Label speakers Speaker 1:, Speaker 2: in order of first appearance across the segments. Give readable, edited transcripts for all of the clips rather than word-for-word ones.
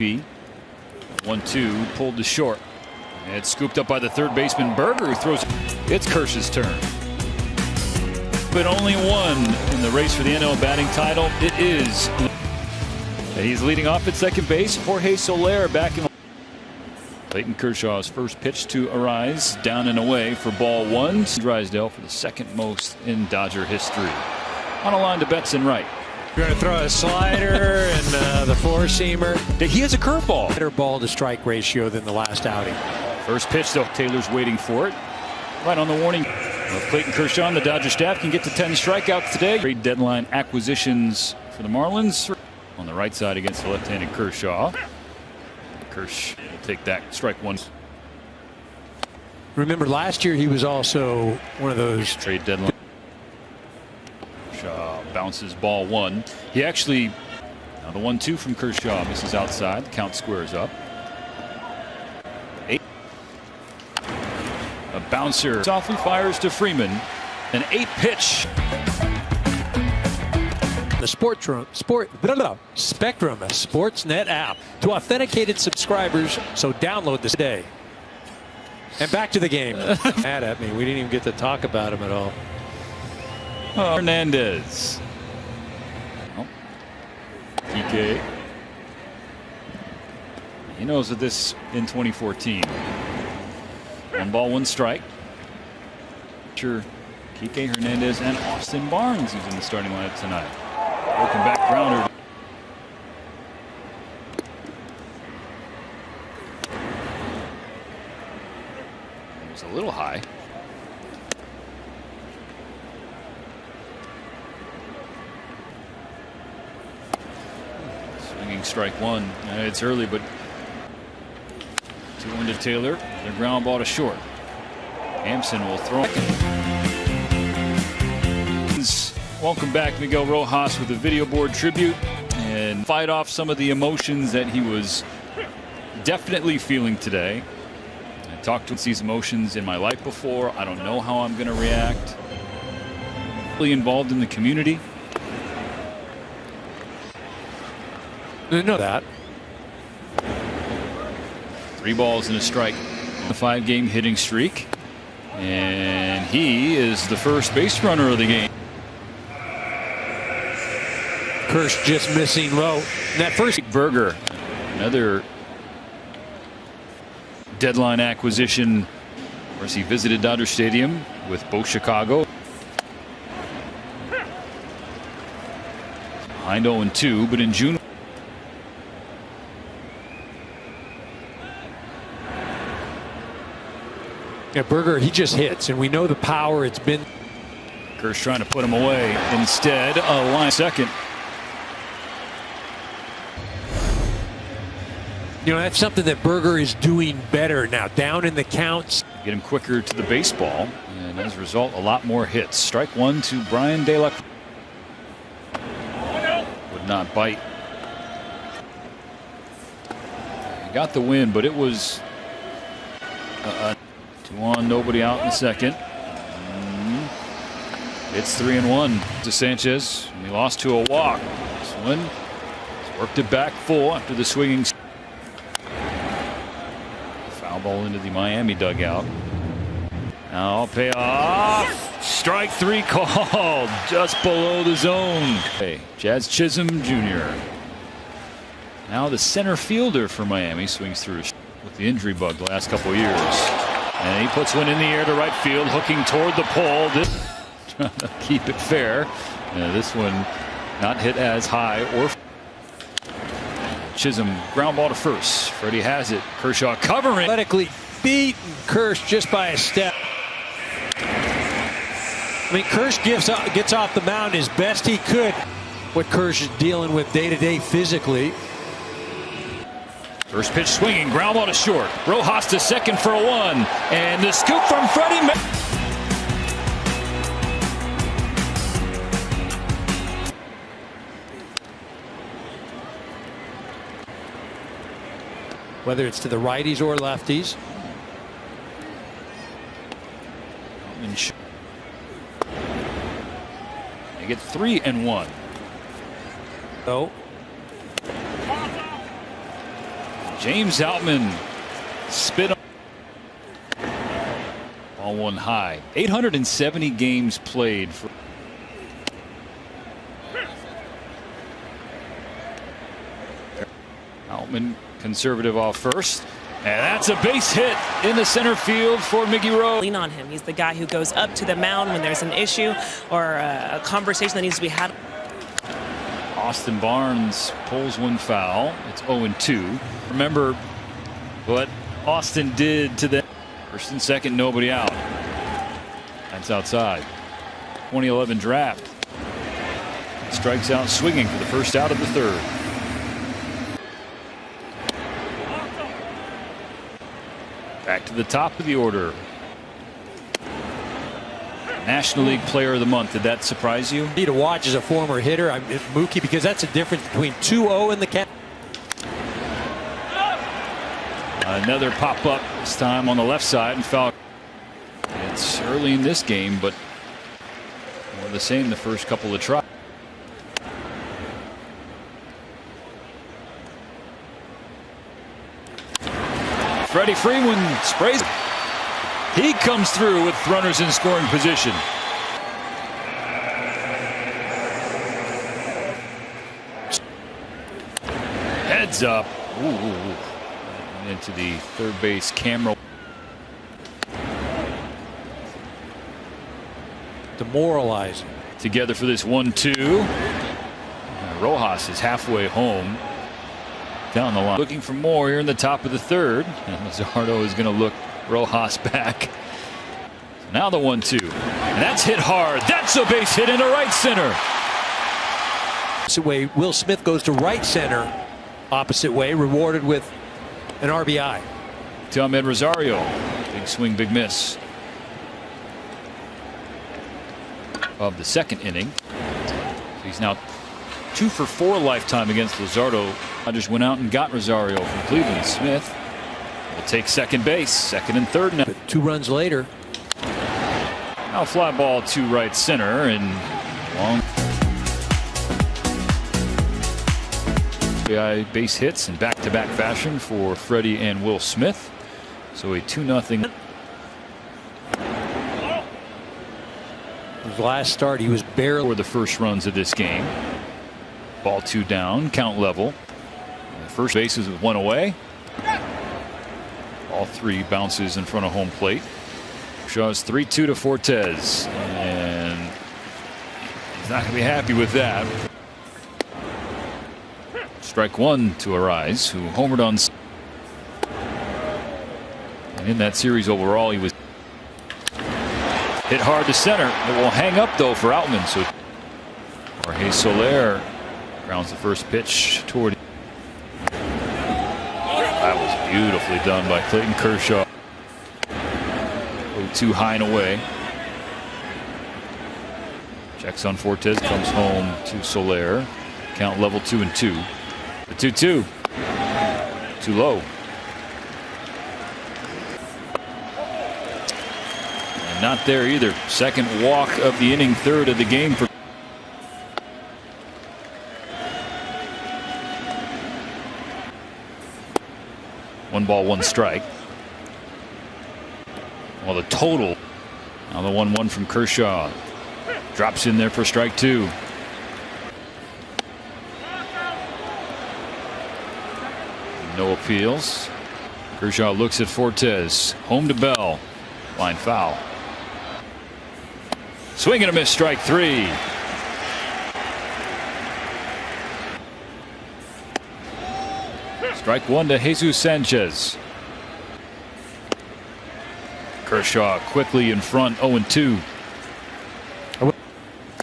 Speaker 1: 1-2 pulled to short. And it's scooped up by the third baseman Berger, who throws. It's Kirsch's turn. But only one in the race for the NL batting title. It is. And he's leading off at second base. Jorge Soler back in. Clayton Kershaw's first pitch to Arise, down and away for ball one. Drysdale for the second most in Dodger history. On a line to Betts and right.
Speaker 2: You're going to throw a slider and the four-seamer.
Speaker 1: He has a curveball.
Speaker 2: Better ball to strike ratio than the last outing.
Speaker 1: First pitch, though, Taylor's waiting for it. Right on the warning of Clayton Kershaw, and the Dodger staff can get to 10 strikeouts today. Trade deadline acquisitions for the Marlins. On the right side against the left-handed Kershaw. Kersh will take that, strike one.
Speaker 2: Remember, last year he was also one of those
Speaker 1: trade deadline. Kershaw bounces ball one. He actually, now the 1-2 from Kershaw misses outside. The count squares up. A bouncer softly fires to Freeman. An 8-pitch.
Speaker 2: The Spectrum, a Sportsnet app to authenticated subscribers. So download this today. And back to the game. Mad at me. We didn't even get to talk about him at all.
Speaker 1: Hernandez. PK. He knows that this in 2014. 1 ball, 1 strike. Sure, Kike Hernandez and Austin Barnes, who's in the starting lineup tonight. Broken back grounder. It was a little high. Swinging strike one. It's early, but 2-1 to Taylor. The ground ball to short. Hampson will throw. Welcome back, Miguel Rojas, with a video board tribute and fight off some of the emotions that he was definitely feeling today. I talked to these emotions in my life before. I don't know how I'm going to react. Really involved in the community.
Speaker 2: Didn't know that.
Speaker 1: 3 balls and a strike. A 5-game hitting streak. And he is the first base runner of the game.
Speaker 2: Kersh just missing low. And that first
Speaker 1: Berger, another deadline acquisition. Of course, he visited Dodger Stadium with both Chicago. Behind 0-2, but in June.
Speaker 2: Yeah, Berger, he just hits, and we know the power it's been.
Speaker 1: Kersh trying to put him away. Instead, a line second.
Speaker 2: You know, that's something that Berger is doing better now. Down in the counts.
Speaker 1: Get him quicker to the baseball. And as a result, a lot more hits. Strike one to Brian De La Cruz. Would not bite. He got the win, but it was 2-on, nobody out in the second. It's 3-1 to Sanchez. And he lost to a walk. This one worked it back full after the swinging. Foul ball into the Miami dugout. Now I'll pay off. Strike 3 called just below the zone. Hey, Jazz Chisholm Jr. Now the center fielder for Miami swings through with the injury bug the last couple of years. And he puts one in the air to right field, hooking toward the pole. Trying to keep it fair. This one not hit as high or. Chisholm ground ball to first. Freddie has it. Kershaw covering.
Speaker 2: Athletically beaten Kersh just by a step. I mean, Kersh gets off the mound as best he could. What Kersh is dealing with day to day physically.
Speaker 1: First pitch swinging, ground ball to short. Rojas to second for a 1. And the scoop from Freddie.
Speaker 2: Whether it's to the righties or lefties.
Speaker 1: They get 3-1.
Speaker 2: So
Speaker 1: James Outman spit on. Ball one high. 870 games played for. Outman conservative off first. And that's a base hit in the center field for Miggy Rowe.
Speaker 3: Lean on him. He's the guy who goes up to the mound when there's an issue or a conversation that needs to be had.
Speaker 1: Austin Barnes pulls one foul. It's 0-2. Remember what Austin did to the first and second, nobody out. That's outside. 2011 draft. Strikes out swinging for the first out of the third. Back to the top of the order. National League Player of the Month. Did that surprise you?
Speaker 2: Need to watch as a former hitter, Mookie, because that's a difference between 2-0 and the count.
Speaker 1: Another pop up this time on the left side and foul. It's early in this game, but more of the same the first couple of tries. Freddie Freeman sprays. He comes through with runners in scoring position. Heads up. Ooh. Into the third base camera.
Speaker 2: Demoralizing.
Speaker 1: Together for this 1-2. Rojas is halfway home. Down the line. Looking for more here in the top of the third. And Luzardo is going to look Rojas back. So now the 1-2. And that's hit hard. That's a base hit into right center.
Speaker 2: Opposite way, Will Smith goes to right center. Opposite way, rewarded with an RBI.
Speaker 1: To Ahmed Rosario. Big swing, big miss. Of the second inning. So he's now 2 for 4 lifetime against Luzardo. I just went out and got Rosario from Cleveland. Smith will take second base, second and third now.
Speaker 2: But 2 runs later.
Speaker 1: Now fly ball to right center and long. Base hits in back-to-back fashion for Freddie and Will Smith. So a 2-0.
Speaker 2: His last start, he was barely
Speaker 1: for the first runs of this game. Ball 2 down, count level. First bases with 1 away. All 3 bounces in front of home plate. Shaw's 3-2 to Fortes, and he's not going to be happy with that. Strike 1 to Arise, who homered on. And in that series overall, he was hit hard to center. It will hang up though for Outman. So Jorge Soler grounds the first pitch toward. That was beautifully done by Clayton Kershaw. 0-2 high and away. Checks on Fortes, comes home to Soler. Count level 2-2. The 2-2. Too low. And not there either. Second walk of the inning, third of the game for. One ball, one strike. Well, the total. Now the 1-1 from Kershaw. Drops in there for strike 2. No appeals. Kershaw looks at Fortes. Home to Bell. Line foul. Swing and a miss, strike 3. Strike 1 to Jesus Sanchez. Kershaw quickly in front, 0-2.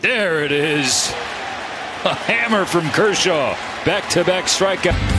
Speaker 1: There it is. A hammer from Kershaw. Back-to-back strikeout.